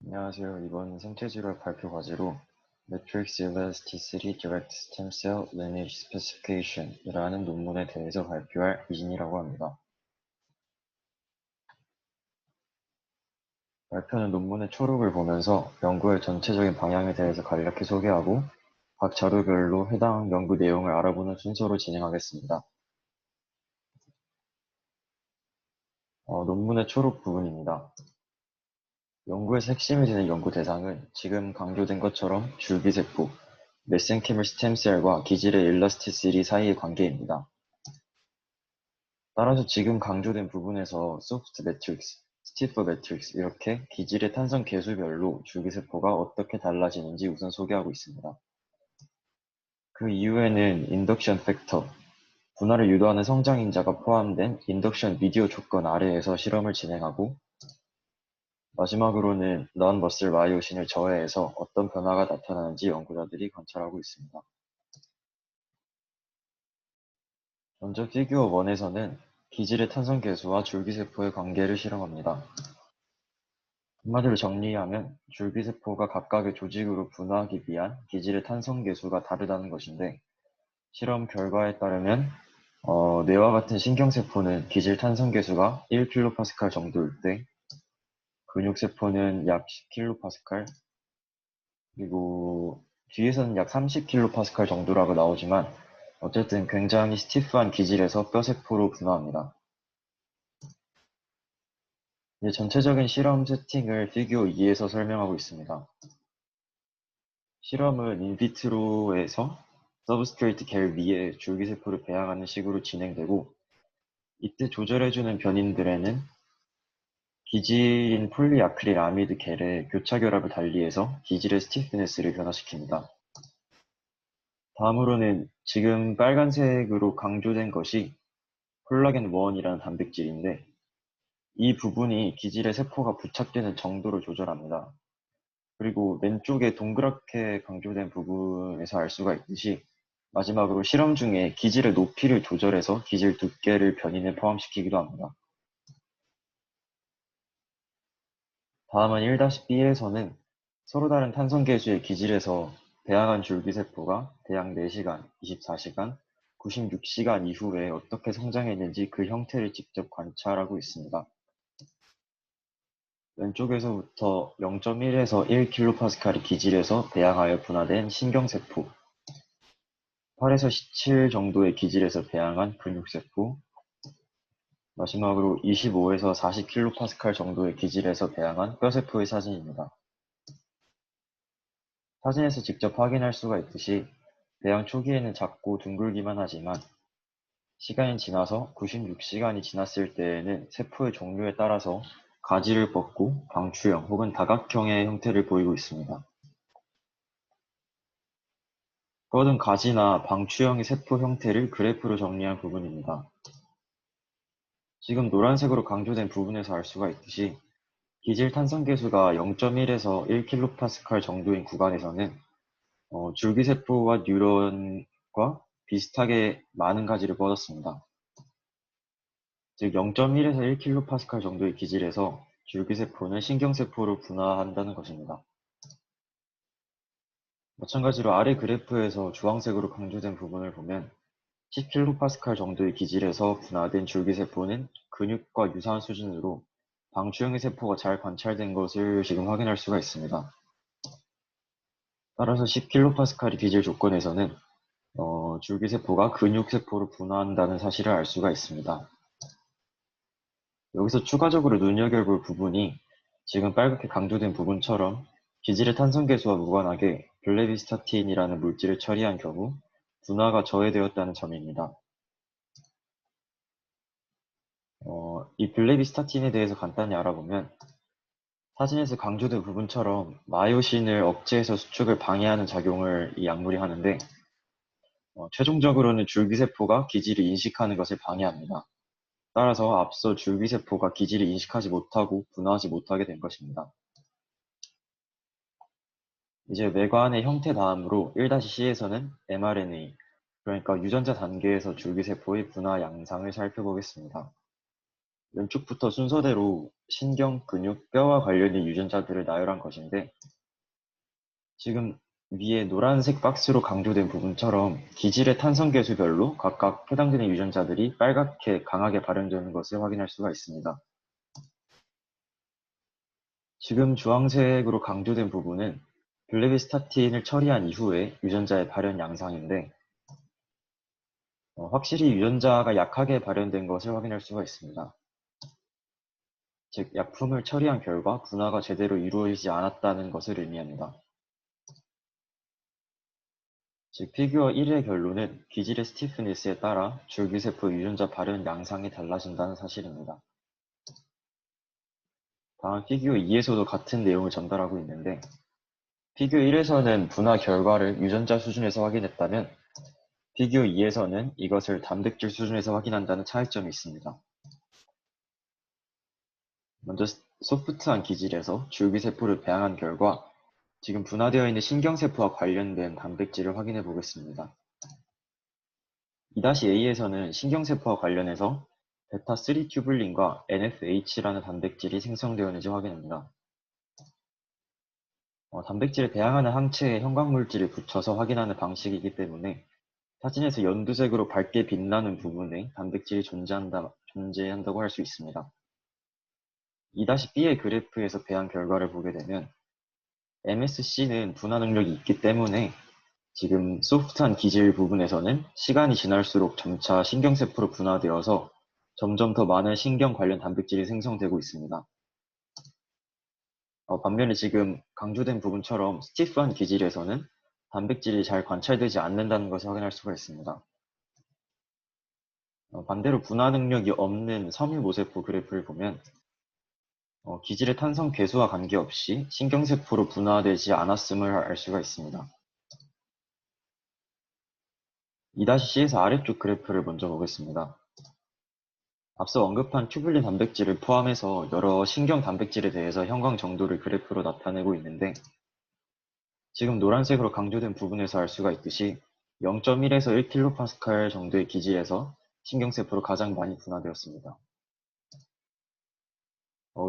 안녕하세요. 이번 생체질환 발표 과제로 Matrix Elasticity Direct Stem Cell Lineage Specification 이라는 논문에 대해서 발표할 이진이라고 합니다. 발표는 논문의 초록을 보면서 연구의 전체적인 방향에 대해서 간략히 소개하고 각 자료별로 해당 연구 내용을 알아보는 순서로 진행하겠습니다. 논문의 초록 부분입니다. 연구에서 핵심이 되는 연구 대상은 지금 강조된 것처럼 줄기세포, 메센키멀 스템셀과 기질의 일라스티시티 사이의 관계입니다. 따라서 지금 강조된 부분에서 소프트 매트릭스, 스티프 매트릭스 이렇게 기질의 탄성 계수별로 줄기세포가 어떻게 달라지는지 우선 소개하고 있습니다. 그 이후에는 인덕션 팩터, 분할을 유도하는 성장인자가 포함된 인덕션 미디어 조건 아래에서 실험을 진행하고 마지막으로는 non-muscle 마이오신을 저해해서 어떤 변화가 나타나는지 연구자들이 관찰하고 있습니다. 먼저 피규어 1에서는 기질의 탄성 계수와 줄기세포의 관계를 실험합니다. 한마디로 정리하면 줄기세포가 각각의 조직으로 분화하기 위한 기질의 탄성 계수가 다르다는 것인데 실험 결과에 따르면 뇌와 같은 신경세포는 기질 탄성 계수가 1kPa 정도일 때 근육세포는 약 10kPa 그리고 뒤에서는 약 30kPa 정도라고 나오지만 어쨌든 굉장히 스티프한 기질에서 뼈세포로 분화합니다. 이제 전체적인 실험 세팅을 피규어 2에서 설명하고 있습니다. 실험은 인비트로에서 서브스트레이트 겔 위에 줄기세포를 배양하는 식으로 진행되고 이때 조절해주는 변인들에는 기질인 폴리아크릴 아미드 겔의 교차 결합을 달리해서 기질의 스티프네스를 변화시킵니다. 다음으로는 지금 빨간색으로 강조된 것이 콜라겐 1이라는 단백질인데 이 부분이 기질의 세포가 부착되는 정도를 조절합니다. 그리고 왼쪽에 동그랗게 강조된 부분에서 알 수가 있듯이 마지막으로 실험 중에 기질의 높이를 조절해서 기질 두께를 변인에 포함시키기도 합니다. 다음은 1-B에서는 서로 다른 탄성계수의 기질에서 배양한 줄기세포가 대략 4시간, 24시간, 96시간 이후에 어떻게 성장했는지 그 형태를 직접 관찰하고 있습니다. 왼쪽에서부터 0.1에서 1kPa의 기질에서 배양하여 분화된 신경세포, 8에서 17 정도의 기질에서 배양한 근육세포, 마지막으로 25에서 40kPa 정도의 기질에서 배양한 뼈세포의 사진입니다. 사진에서 직접 확인할 수가 있듯이 배양 초기에는 작고 둥글기만 하지만 시간이 지나서 96시간이 지났을 때에는 세포의 종류에 따라서 가지를 뻗고 방추형 혹은 다각형의 형태를 보이고 있습니다. 뻗은 가지나 방추형의 세포 형태를 그래프로 정리한 부분입니다. 지금 노란색으로 강조된 부분에서 알 수가 있듯이 기질 탄성계수가 0.1에서 1kPa 정도인 구간에서는 줄기세포와 뉴런과 비슷하게 많은 가지를 뻗었습니다. 즉 0.1에서 1kPa 정도의 기질에서 줄기세포는 신경세포로 분화한다는 것입니다. 마찬가지로 아래 그래프에서 주황색으로 강조된 부분을 보면 10kPa 정도의 기질에서 분화된 줄기세포는 근육과 유사한 수준으로 방추형의 세포가 잘 관찰된 것을 지금 확인할 수가 있습니다. 따라서 10kPa의 기질 조건에서는 줄기세포가 근육세포로 분화한다는 사실을 알 수가 있습니다. 여기서 추가적으로 눈여겨볼 부분이 지금 빨갛게 강조된 부분처럼 기질의 탄성계수와 무관하게 블레비스타틴이라는 물질을 처리한 경우 분화가 저해되었다는 점입니다. 이 블레비스타틴에 대해서 간단히 알아보면 사진에서 강조된 부분처럼 마이오신을 억제해서 수축을 방해하는 작용을 이 약물이 하는데 최종적으로는 줄기세포가 기질을 인식하는 것을 방해합니다. 따라서 앞서 줄기세포가 기질을 인식하지 못하고 분화하지 못하게 된 것입니다. 이제 외관의 형태 다음으로 1-C에서는 mRNA, 그러니까 유전자 단계에서 줄기세포의 분화 양상을 살펴보겠습니다. 왼쪽부터 순서대로 신경, 근육, 뼈와 관련된 유전자들을 나열한 것인데 지금 위에 노란색 박스로 강조된 부분처럼 기질의 탄성계수별로 각각 해당되는 유전자들이 빨갛게 강하게 발현되는 것을 확인할 수가 있습니다. 지금 주황색으로 강조된 부분은 블레비스타틴을 처리한 이후에 유전자의 발현 양상인데 확실히 유전자가 약하게 발현된 것을 확인할 수가 있습니다. 즉, 약품을 처리한 결과 분화가 제대로 이루어지지 않았다는 것을 의미합니다. 즉, 피규어 1의 결론은 기질의 스티프니스에 따라 줄기세포 유전자 발현 양상이 달라진다는 사실입니다. 다음 피규어 2에서도 같은 내용을 전달하고 있는데 피규어 1에서는 분화 결과를 유전자 수준에서 확인했다면 피규어 2에서는 이것을 단백질 수준에서 확인한다는 차이점이 있습니다. 먼저 소프트한 기질에서 줄기세포를 배양한 결과 지금 분화되어 있는 신경세포와 관련된 단백질을 확인해 보겠습니다. 2-A에서는 신경세포와 관련해서 베타3 튜블린과 NFH라는 단백질이 생성되었는지 확인합니다. 단백질을 배양하는 항체에 형광물질을 붙여서 확인하는 방식이기 때문에 사진에서 연두색으로 밝게 빛나는 부분에 단백질이 존재한다고 할 수 있습니다. 2-B의 그래프에서 배양 결과를 보게 되면 MSC는 분화 능력이 있기 때문에 지금 소프트한 기질 부분에서는 시간이 지날수록 점차 신경세포로 분화되어서 점점 더 많은 신경 관련 단백질이 생성되고 있습니다. 반면에 지금 강조된 부분처럼 스티프한 기질에서는 단백질이 잘 관찰되지 않는다는 것을 확인할 수가 있습니다. 반대로 분화 능력이 없는 섬유모세포 그래프를 보면 기질의 탄성 계수와 관계없이 신경세포로 분화되지 않았음을 알 수가 있습니다. 2-C에서 아래쪽 그래프를 먼저 보겠습니다. 앞서 언급한 튜뷸린 단백질을 포함해서 여러 신경 단백질에 대해서 형광 정도를 그래프로 나타내고 있는데 지금 노란색으로 강조된 부분에서 알 수가 있듯이 0.1에서 1kPa 정도의 기질에서 신경세포로 가장 많이 분화되었습니다.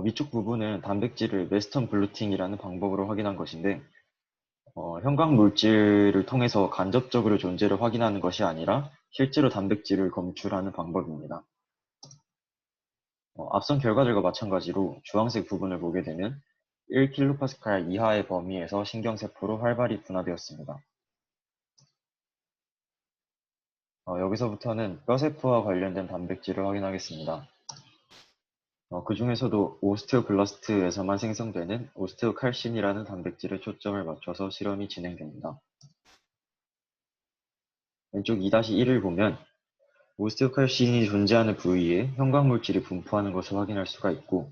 위쪽 부분은 단백질을 웨스턴 블루팅이라는 방법으로 확인한 것인데 형광 물질을 통해서 간접적으로 존재를 확인하는 것이 아니라 실제로 단백질을 검출하는 방법입니다. 앞선 결과들과 마찬가지로 주황색 부분을 보게 되면 1kPa 이하의 범위에서 신경세포로 활발히 분화되었습니다. 여기서부터는 뼈세포와 관련된 단백질을 확인하겠습니다. 그 중에서도 오스테오블라스트에서만 생성되는 오스테오칼신이라는 단백질에 초점을 맞춰서 실험이 진행됩니다. 왼쪽 2-1을 보면 오스테오칼신이 존재하는 부위에 형광물질이 분포하는 것을 확인할 수가 있고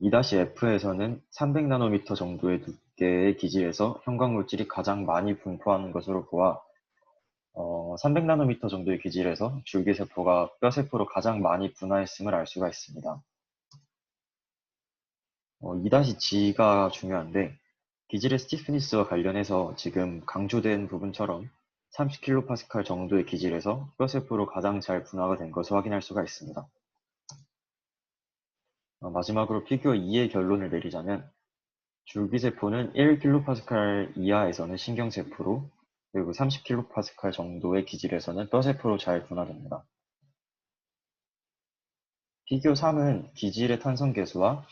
2-F에서는 300나노미터 정도의 두께의 기질에서 형광물질이 가장 많이 분포하는 것으로 보아 300나노미터 정도의 기질에서 줄기세포가 뼈세포로 가장 많이 분화했음을 알 수가 있습니다. 2-G가 중요한데 기질의 스티프니스와 관련해서 지금 강조된 부분처럼 30kPa 정도의 기질에서 뼈세포로 가장 잘 분화가 된 것을 확인할 수가 있습니다. 마지막으로 피규어 2의 결론을 내리자면 줄기세포는 1kPa 이하에서는 신경세포로 그리고 30kPa 정도의 기질에서는 뼈세포로 잘 분화됩니다. 피규어 3은 기질의 탄성계수와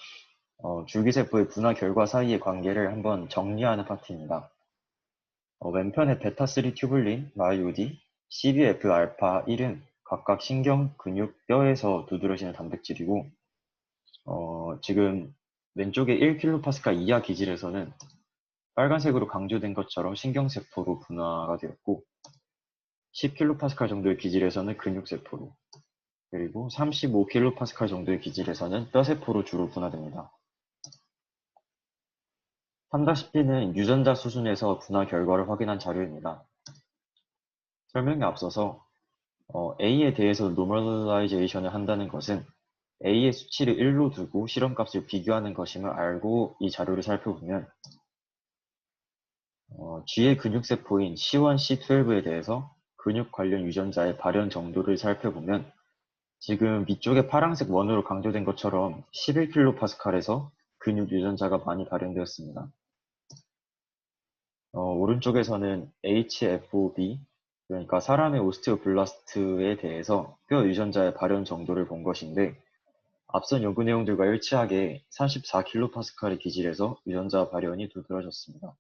줄기세포의 분화 결과 사이의 관계를 한번 정리하는 파트입니다. 왼편의 베타3 튜블린, YOD, CBF-알파1은 각각 신경, 근육, 뼈에서 두드러지는 단백질이고 지금 왼쪽의 1kPa 이하 기질에서는 빨간색으로 강조된 것처럼 신경세포로 분화가 되었고 10kPa 정도의 기질에서는 근육세포로 그리고 35kPa 정도의 기질에서는 뼈세포로 주로 분화됩니다. 3-B는 유전자 수준에서 분화 결과를 확인한 자료입니다. 설명에 앞서서 A에 대해서 노멀라이제이션을 한다는 것은 A의 수치를 1로 두고 실험값을 비교하는 것임을 알고 이 자료를 살펴보면 G의 근육세포인 C1, C12에 대해서 근육 관련 유전자의 발현 정도를 살펴보면 지금 위쪽에 파란색 원으로 강조된 것처럼 11kPa에서 근육 유전자가 많이 발현되었습니다. 오른쪽에서는 HFOB, 그러니까 사람의 오스테오블라스트에 대해서 뼈 유전자의 발현 정도를 본 것인데, 앞선 연구 내용들과 일치하게 34kPa의 기질에서 유전자 발현이 두드러졌습니다.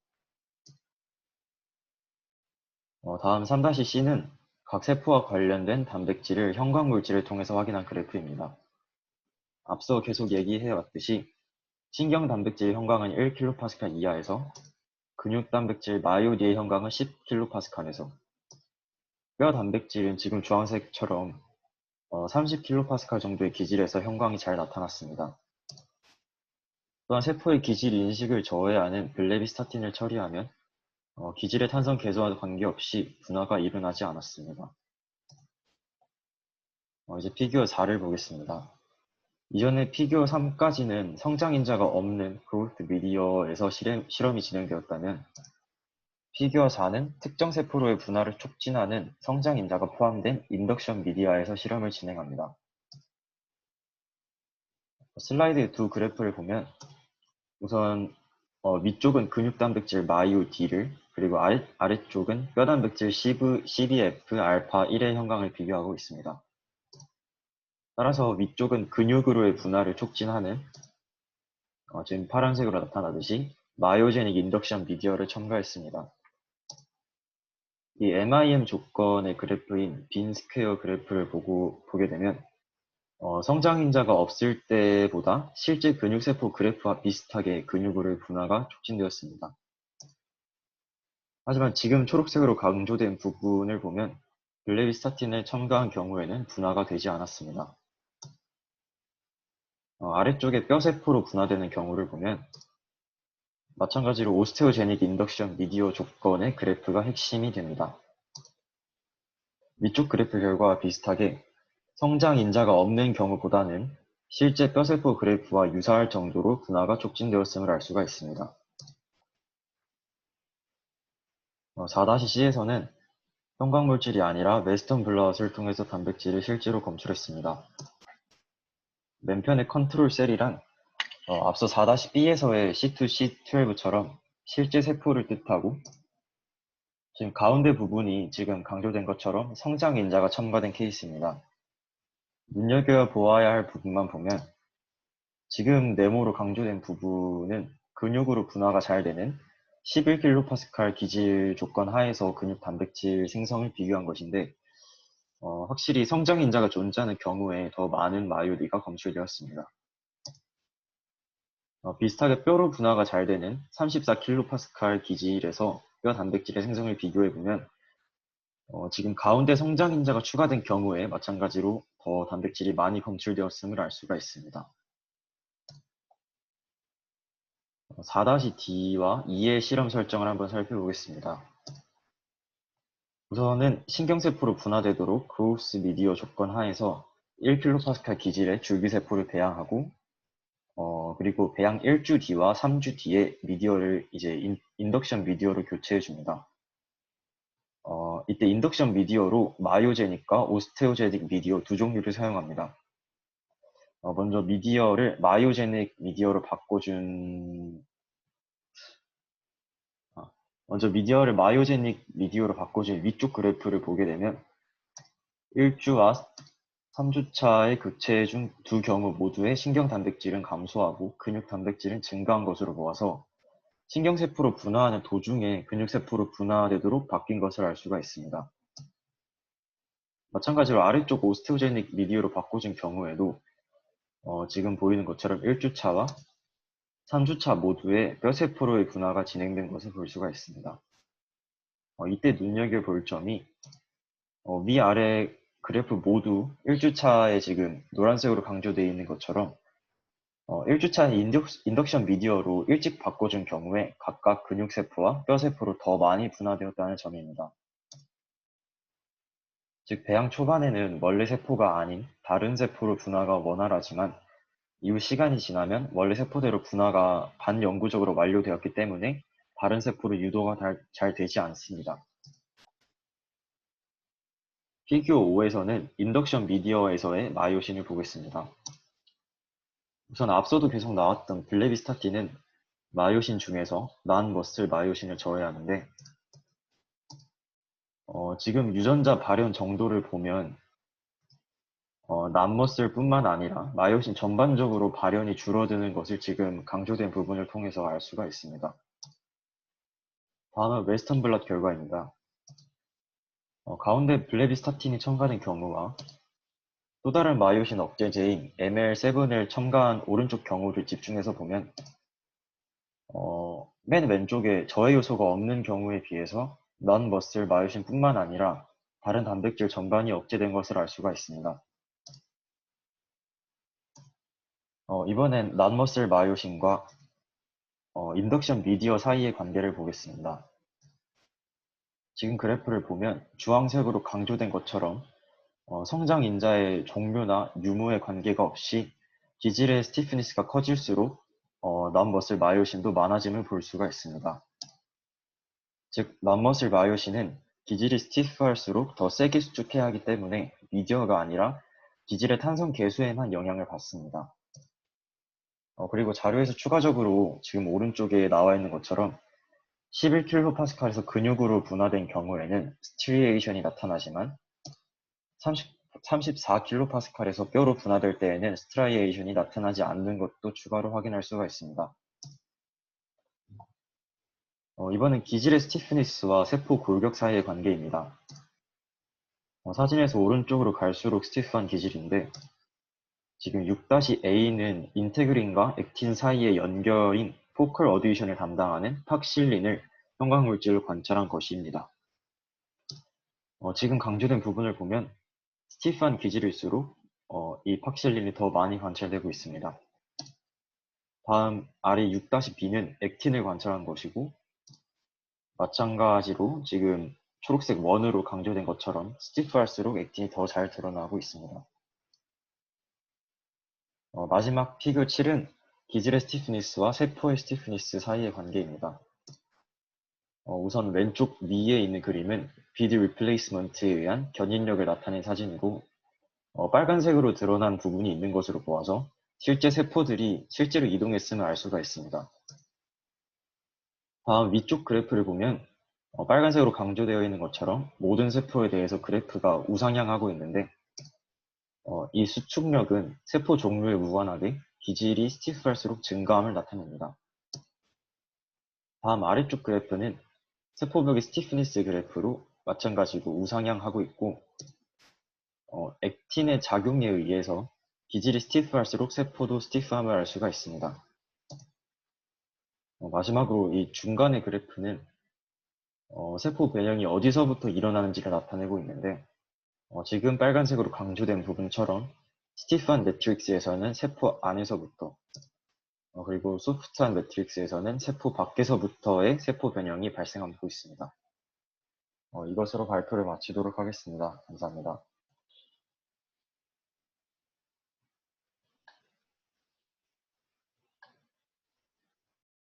다음 3-C는 각 세포와 관련된 단백질을 형광물질을 통해서 확인한 그래프입니다. 앞서 계속 얘기해왔듯이 신경 단백질 형광은 1kPa 이하에서 근육 단백질 마이오디의 형광은 10kPa에서 뼈 단백질은 지금 주황색처럼 30kPa 정도의 기질에서 형광이 잘 나타났습니다. 또한 세포의 기질 인식을 저해하는 블레비스타틴을 처리하면 기질의 탄성 개수와 관계없이 분화가 일어나지 않았습니다. 이제 피규어 4를 보겠습니다. 이전에 피규어 3까지는 성장인자가 없는 그로스 미디어에서 실험이 진행되었다면 피규어 4는 특정 세포로의 분화를 촉진하는 성장인자가 포함된 인덕션 미디어에서 실험을 진행합니다. 슬라이드의 두 그래프를 보면 우선 위쪽은 근육 단백질 마이오 D를 그리고 아래쪽은 뼈 단백질 CBF 알파 1의 형광을 비교하고 있습니다. 따라서 위쪽은 근육으로의 분화를 촉진하는 지금 파란색으로 나타나듯이 마이오제닉 인덕션 미디어를 첨가했습니다. 이 MIM 조건의 그래프인 빈 스퀘어 그래프를 보게 되면 성장인자가 없을 때보다 실제 근육세포 그래프와 비슷하게 근육으로의 분화가 촉진되었습니다. 하지만 지금 초록색으로 강조된 부분을 보면 블레비스타틴을 첨가한 경우에는 분화가 되지 않았습니다. 아래쪽에 뼈세포로 분화되는 경우를 보면 마찬가지로 오스테오제닉 인덕션 미디어 조건의 그래프가 핵심이 됩니다. 위쪽 그래프 결과와 비슷하게 성장인자가 없는 경우보다는 실제 뼈세포 그래프와 유사할 정도로 분화가 촉진되었음을 알 수가 있습니다. 4-C에서는 형광물질이 아니라 웨스턴 블럿을 통해서 단백질을 실제로 검출했습니다. 맨편의 컨트롤 셀이란 앞서 4-B에서의 C2C12처럼 실제 세포를 뜻하고 지금 가운데 부분이 지금 강조된 것처럼 성장인자가 첨가된 케이스입니다. 눈여겨보아야 할 부분만 보면 지금 네모로 강조된 부분은 근육으로 분화가 잘 되는 11kPa 기질 조건 하에서 근육 단백질 생성을 비교한 것인데 확실히 성장인자가 존재하는 경우에 더 많은 마이오디가 검출되었습니다. 비슷하게 뼈로 분화가 잘 되는 34kPa 기질에서 뼈 단백질의 생성을 비교해보면 지금 가운데 성장인자가 추가된 경우에 마찬가지로 더 단백질이 많이 검출되었음을 알 수가 있습니다. 4-D와 2의 실험 설정을 한번 살펴보겠습니다. 우선은 신경세포로 분화되도록 그로스 미디어 조건 하에서 1kPa 기질의 줄기세포를 배양하고 그리고 배양 1주 뒤와 3주 뒤에 미디어를 이제 인덕션 미디어로 교체해 줍니다. 이때 인덕션 미디어로 마이오제닉과 오스테오제닉 미디어 두 종류를 사용합니다. 먼저 마이오제닉 미디어로 바꿔준 위쪽 그래프를 보게 되면 1주와 3주차에 교체해준 두 경우 모두의 신경 단백질은 감소하고 근육 단백질은 증가한 것으로 보아서 신경세포로 분화하는 도중에 근육세포로 분화되도록 바뀐 것을 알 수가 있습니다. 마찬가지로 아래쪽 오스테오제닉 미디어로 바꿔준 경우에도 지금 보이는 것처럼 1주차와 3주차 모두에 뼈세포로의 분화가 진행된 것을 볼 수가 있습니다. 이때 눈여겨볼 점이 위아래 그래프 모두 1주차에 지금 노란색으로 강조되어 있는 것처럼 1주차 인덕션 미디어로 일찍 바꿔준 경우에 각각 근육세포와 뼈세포로 더 많이 분화되었다는 점입니다. 즉 배양 초반에는 원래 세포가 아닌 다른 세포로 분화가 원활하지만 이후 시간이 지나면 원래 세포대로 분화가 반영구적으로 완료되었기 때문에 다른 세포로 유도가 잘 되지 않습니다. 피규어 5에서는 인덕션 미디어에서의 마이오신을 보겠습니다. 우선 앞서도 계속 나왔던 블레비스타틴은 마이오신 중에서 난머슬 마이오신을 저해하는데 지금 유전자 발현 정도를 보면 난머슬 뿐만 아니라 마이오신 전반적으로 발현이 줄어드는 것을 지금 강조된 부분을 통해서 알 수가 있습니다. 다음은 웨스턴 블랏 결과입니다. 가운데 블레비스타틴이 첨가된 경우와 또 다른 마이오신 억제제인 ML7을 첨가한 오른쪽 경우를 집중해서 보면 맨 왼쪽에 저해 요소가 없는 경우에 비해서 non-muscle 마이오신 뿐만 아니라 다른 단백질 전반이 억제된 것을 알 수가 있습니다. 이번엔 non-muscle 마이오신과 인덕션 미디어 사이의 관계를 보겠습니다. 지금 그래프를 보면 주황색으로 강조된 것처럼 성장 인자의 종류나 유무에 관계가 없이 기질의 스티프니스가 커질수록 non-muscle 마이오신도 많아짐을 볼 수가 있습니다. 즉, non-muscle 마이오신은 기질이 스티프할수록 더 세게 수축해야 하기 때문에 미디어가 아니라 기질의 탄성 계수에만 영향을 받습니다. 그리고 자료에서 추가적으로 지금 오른쪽에 나와 있는 것처럼 11kPa에서 근육으로 분화된 경우에는 스트리에이션이 나타나지만 34kPa에서 뼈로 분화될 때에는 스트라이에이션이 나타나지 않는 것도 추가로 확인할 수가 있습니다. 이번엔 기질의 스티프니스와 세포 골격 사이의 관계입니다. 사진에서 오른쪽으로 갈수록 스티프한 기질인데 지금 6-A는 인테그린과 액틴 사이의 연결인 포컬 어듀이션을 담당하는 팍실린을 형광물질로 관찰한 것입니다. 지금 강조된 부분을 보면 스티프한 기질일수록 이 팍실린이 더 많이 관찰되고 있습니다. 다음 아래 6-B는 액틴을 관찰한 것이고 마찬가지로 지금 초록색 원으로 강조된 것처럼 스티프할수록 액틴이 더 잘 드러나고 있습니다. 마지막 피그 7은 기질의 스티프니스와 세포의 스티프니스 사이의 관계입니다. 우선 왼쪽 위에 있는 그림은 비드 리플레이스먼트에 의한 견인력을 나타낸 사진이고 빨간색으로 드러난 부분이 있는 것으로 보아서 실제 세포들이 실제로 이동했음을 알 수가 있습니다. 다음 위쪽 그래프를 보면 빨간색으로 강조되어 있는 것처럼 모든 세포에 대해서 그래프가 우상향하고 있는데 이 수축력은 세포 종류에 무관하게 기질이 스티프할수록 증가함을 나타냅니다. 다음 아래쪽 그래프는 세포벽의 스티프니스 그래프로 마찬가지로 우상향하고 있고 액틴의 작용에 의해서 기질이 스티프할수록 세포도 스티프함을 알 수가 있습니다. 마지막으로 이 중간의 그래프는 세포 변형이 어디서부터 일어나는지를 나타내고 있는데 지금 빨간색으로 강조된 부분처럼 스티프한 매트릭스에서는 세포 안에서부터 그리고 소프트한 매트릭스에서는 세포 밖에서부터의 세포 변형이 발생하고 있습니다. 이것으로 발표를 마치도록 하겠습니다. 감사합니다.